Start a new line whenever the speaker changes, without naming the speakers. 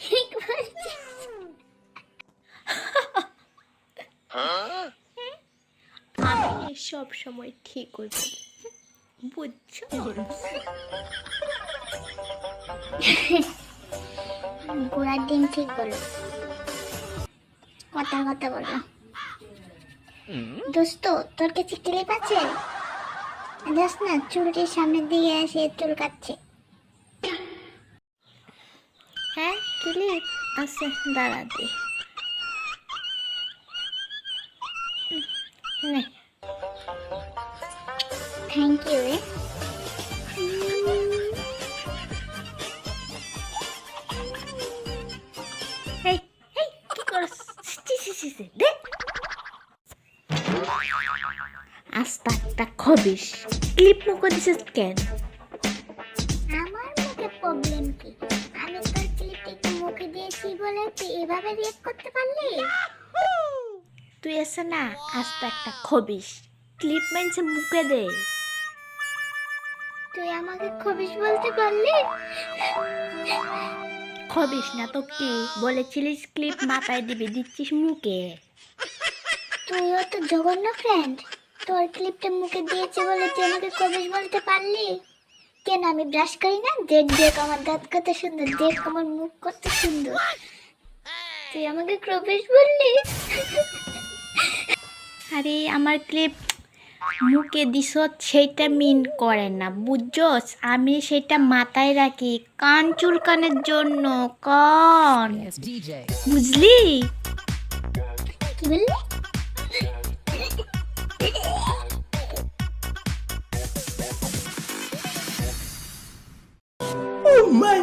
ঠিক বলছিস।
আমি সব সময় ঠিক বলি, বুঝছো?
ঘোড়ার ডিম ঠিক বলো, কথা কথা বলো। দোস্ত তোর কাছে ক্লিপ আছে? জাস না চুলটির সামনের দিকে এসে চুল কাটছে।
হ্যাঁ ক্লিপ আছে, দাঁড়া দে। নে।
থ্যাংক ইউ রে।
এই এই কি করছ? দে। আস্তা একটা খবিস, ক্লিপ মুখে দিছিস কেন?
আমার মুখে প্রবলেম কি? আমি তোর ক্লিপটা একটু মুখে দিয়েছি বলে তুই এভাবে রিয়েক্ট করতে পারলি?
তুই এসে না আস্তা একটা খবিস, ক্লিপ মাইনছে মুখে দে।
তুই আমাকে খবিস বলতে পারলি?
খবিস না তো কি বলেছিলিস? ক্লিপ মাথায় দিবি, দিচ্ছিস মুখে।
তুইও তো জঘন্য ফ্রেন্ড। তোর ক্লিপটা মুখে দিয়েছে বলে তুই আমাকে খবিস বলতে পারলি? কেন আমি ব্রাশ করি না? দেখ দেখ আমার দাঁত কত সুন্দর, দেখ আমার মুখ কত সুন্দর, তুই আমাকে খবিস বললি?
আরে আমার ক্লিপ মুখে দিস সেইটা মিন করে না, বুঝছস? আমি সেটা মাথায় রাখি কান চুলকানের জন্য, কান, বুঝলি?
কি বললি?
Oh my